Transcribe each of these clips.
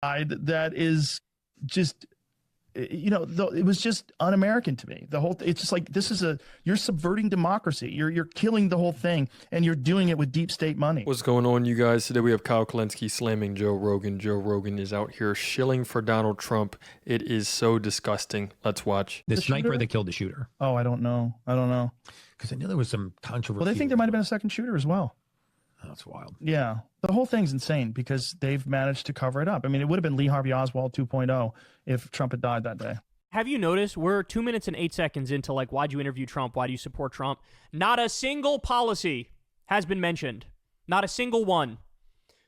that is just, it was just un-American to me. It's just like, you're subverting democracy. You're killing the whole thing, and you're doing it with deep state money. What's going on, you guys? Today we have Kyle Kulinski slamming Joe Rogan. Joe Rogan is out here shilling for Donald Trump. It is so disgusting. Let's watch. The sniper that killed the shooter. Oh, I don't know. Because I know there was some controversy. Well, they think there might have been a second shooter as well. Oh, that's wild. Yeah. The whole thing's insane because they've managed to cover it up. I mean, it would have been Lee Harvey Oswald 2.0 if Trump had died that day. Have you noticed we're 2 minutes and 8 seconds into, like, why'd you interview Trump? Why do you support Trump? Not a single policy has been mentioned. Not a single one.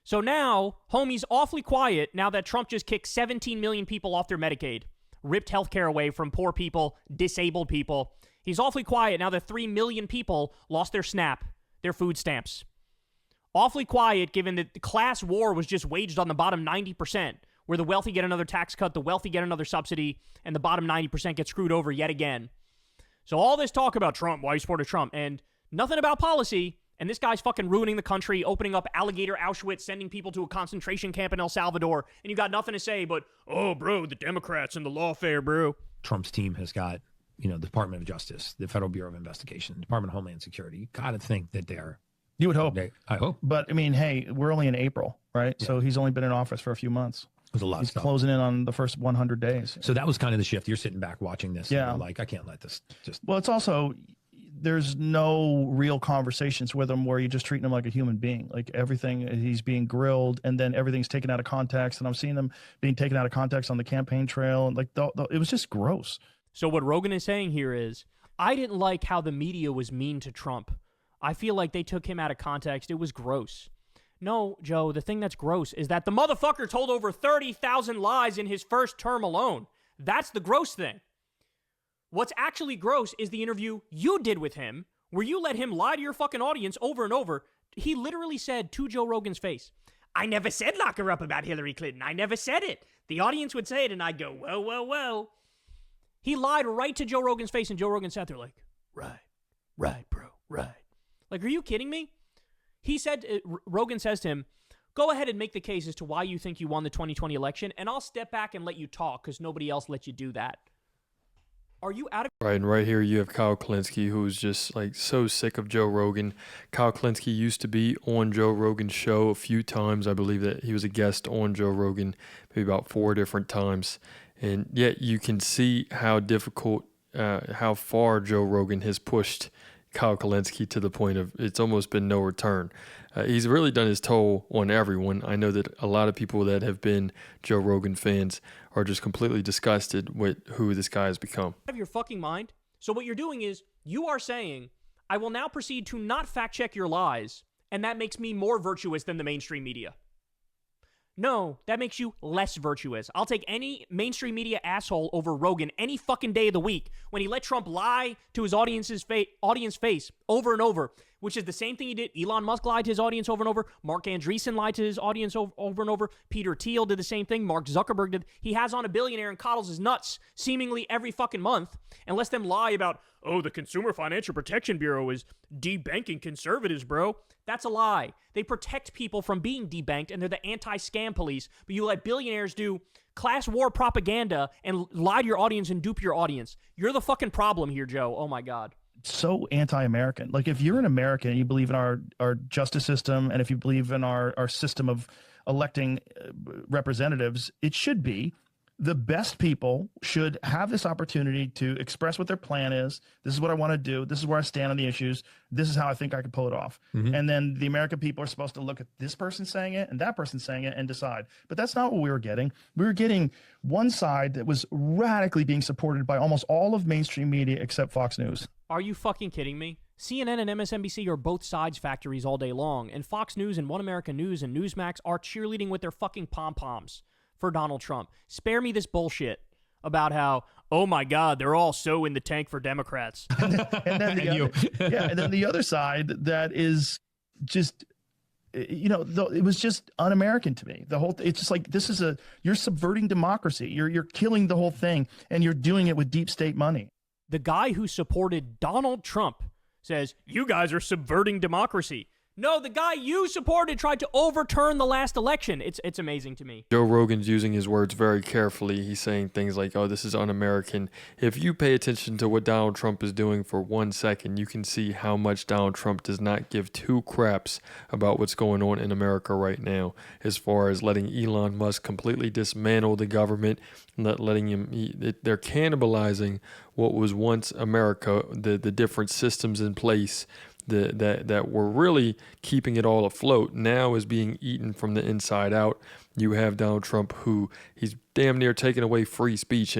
So now, homie's awfully quiet now that Trump just kicked 17 million people off their Medicaid, ripped healthcare away from poor people, disabled people. He's awfully quiet now that 3 million people lost their SNAP, their food stamps. Awfully quiet given that the class war was just waged on the bottom 90%, where the wealthy get another tax cut, the wealthy get another subsidy, and the bottom 90% get screwed over yet again. So all this talk about Trump, why you supported Trump, and nothing about policy, and this guy's fucking ruining the country, opening up alligator Auschwitz, sending people to a concentration camp in El Salvador, and you got nothing to say but, oh, bro, the Democrats and the lawfare, bro. Trump's team has got, the Department of Justice, the Federal Bureau of Investigation, Department of Homeland Security. You got to think that they're... You would hope. I hope. But, I mean, hey, we're only in April, right? Yeah. So he's only been in office for a few months. There's a lot of stuff. He's closing in on the first 100 days. So that was kind of the shift. You're sitting back watching this. Yeah. And you're like, I can't let this just... Well, it's also, there's no real conversations with him where you're just treating him like a human being. Like everything, he's being grilled, and then everything's taken out of context. And I'm seeing them being taken out of context on the campaign trail. And like, it was just gross. So what Rogan is saying here is, I didn't like how the media was mean to Trump. I feel like they took him out of context. It was gross. No, Joe, the thing that's gross is that the motherfucker told over 30,000 lies in his first term alone. That's the gross thing. What's actually gross is the interview you did with him, where you let him lie to your fucking audience over and over. He literally said to Joe Rogan's face, I never said lock her up about Hillary Clinton. I never said it. The audience would say it, and I'd go, whoa, whoa, whoa. He lied right to Joe Rogan's face, and Joe Rogan sat there like, right, bro, right. Like, are you kidding me? He said, Rogan says to him, go ahead and make the case as to why you think you won the 2020 election, and I'll step back and let you talk because nobody else let you do that. Are you out of... Right, and right here you have Kyle Kulinski, who's just like so sick of Joe Rogan. Kyle Kulinski used to be on Joe Rogan's show a few times. I believe that he was a guest on Joe Rogan maybe about 4 different times. And yet you can see how difficult, how far Joe Rogan has pushed Kyle Kulinski to the point of it's almost been no return. He's really done his toll on everyone. I know that a lot of people that have been Joe Rogan fans are just completely disgusted with who this guy has become. Out of your fucking mind? So what you're doing is you are saying, I will now proceed to not fact check your lies, and that makes me more virtuous than the mainstream media. No, that makes you less virtuous. I'll take any mainstream media asshole over Rogan any fucking day of the week when he let Trump lie to his audience face over and over, which is the same thing he did. Elon Musk lied to his audience over and over. Mark Andreessen lied to his audience over and over. Peter Thiel did the same thing. Mark Zuckerberg did. He has on a billionaire and coddles his nuts seemingly every fucking month and lets them lie about, oh, the Consumer Financial Protection Bureau is debanking conservatives, bro. That's a lie. They protect people from being debanked, and they're the anti-scam police, but you let billionaires do class war propaganda and lie to your audience and dupe your audience. You're the fucking problem here, Joe. Oh, my God. So anti-American. Like, if you're an American and you believe in our justice system, and if you believe in our system of electing representatives, it should be the best people should have this opportunity to express what their plan is. This is what I want to do. This is where I stand on the issues. This is how I think I can pull it off. Mm-hmm. And then the American people are supposed to look at this person saying it and that person saying it and decide. But that's not what we were getting. We were getting one side that was radically being supported by almost all of mainstream media except Fox News. Are you fucking kidding me? CNN and MSNBC are both sides factories all day long, and Fox News and One American News and Newsmax are cheerleading with their fucking pom-poms for Donald Trump. Spare me this bullshit about how, oh my God, they're all so in the tank for Democrats. and then the other side that is just, it was just un-American to me. It's just like, you're subverting democracy. You're killing the whole thing, and you're doing it with deep state money. The guy who supported Donald Trump says, you guys are subverting democracy. No, the guy you supported tried to overturn the last election. It's amazing to me. Joe Rogan's using his words very carefully. He's saying things like, oh, this is un-American. If you pay attention to what Donald Trump is doing for 1 second, you can see how much Donald Trump does not give two craps about what's going on in America right now, as far as letting Elon Musk completely dismantle the government, letting him, they're cannibalizing what was once America, the different systems in place that were really keeping it all afloat, now is being eaten from the inside out. You have Donald Trump, who he's damn near taking away free speech.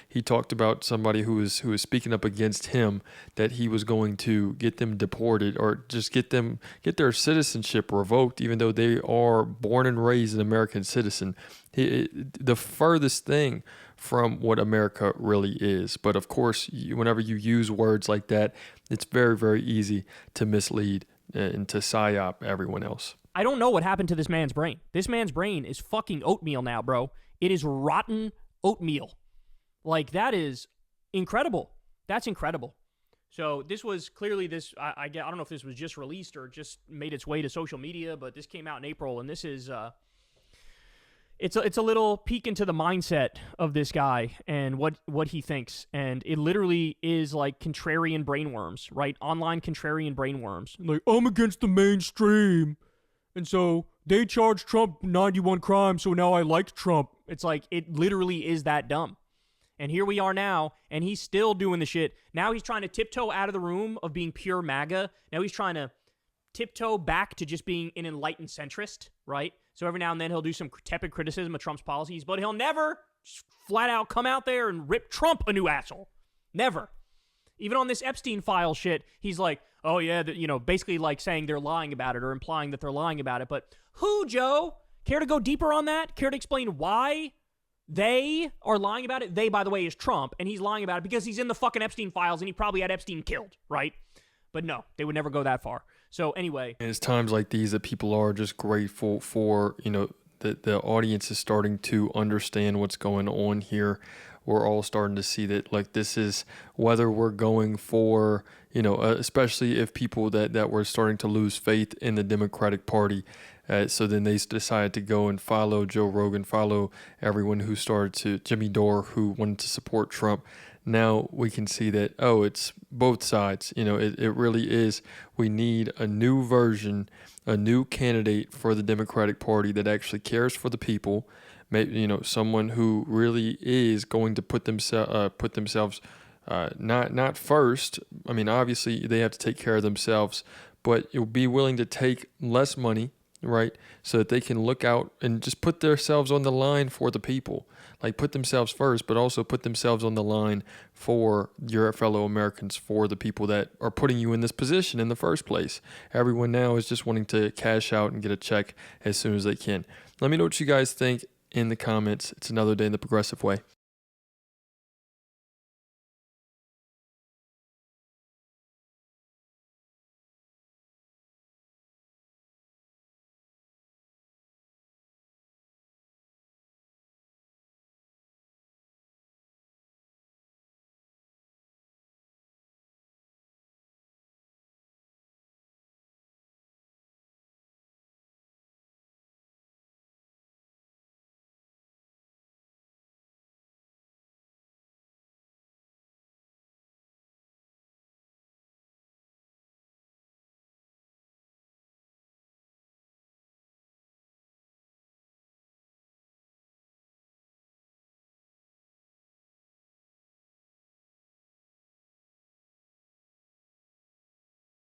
He talked about somebody who was speaking up against him, that he was going to get them deported or just get their citizenship revoked, even though they are born and raised an American citizen. The furthest thing from what America really is. But of course, whenever you use words like that, it's very, very easy to mislead and to psyop everyone else. I don't know what happened to this man's brain. This man's brain is fucking oatmeal now, bro. It is rotten oatmeal. Like, that is incredible. That's incredible. So this was clearly this, I don't know if this was just released or just made its way to social media, but this came out in April, and this is... It's a little peek into the mindset of this guy and what he thinks. And it literally is like contrarian brainworms, right? Online contrarian brainworms. Like, I'm against the mainstream. And so they charged Trump 91 crimes, so now I like Trump. It's like, it literally is that dumb. And here we are now, and he's still doing the shit. Now he's trying to tiptoe out of the room of being pure MAGA. Now he's trying to tiptoe back to just being an enlightened centrist, right? So every now and then he'll do some tepid criticism of Trump's policies, but he'll never flat out come out there and rip Trump a new asshole. Never. Even on this Epstein file shit, he's like, oh yeah, basically like saying they're lying about it or implying that they're lying about it. But who, Joe? Care to go deeper on that? Care to explain why they are lying about it? They, by the way, is Trump, and he's lying about it because he's in the fucking Epstein files and he probably had Epstein killed, right? But no, they would never go that far. So anyway. And it's times like these that people are just grateful for, that the audience is starting to understand what's going on here. We're all starting to see that, like, this is whether we're going for, especially if people that were starting to lose faith in the Democratic Party. So then they decided to go and follow Joe Rogan, follow everyone who started to, Jimmy Dore, who wanted to support Trump. Now we can see that, it's both sides. It really is. We need a new version, a new candidate for the Democratic Party that actually cares for the people. Maybe, someone who really is going to put themselves not first. I mean, obviously they have to take care of themselves, but you'll be willing to take less money, right? So that they can look out and just put themselves on the line for the people. Like, put themselves first, but also put themselves on the line for your fellow Americans, for the people that are putting you in this position in the first place. Everyone now is just wanting to cash out and get a check as soon as they can. Let me know what you guys think in the comments. It's another day in the progressive way.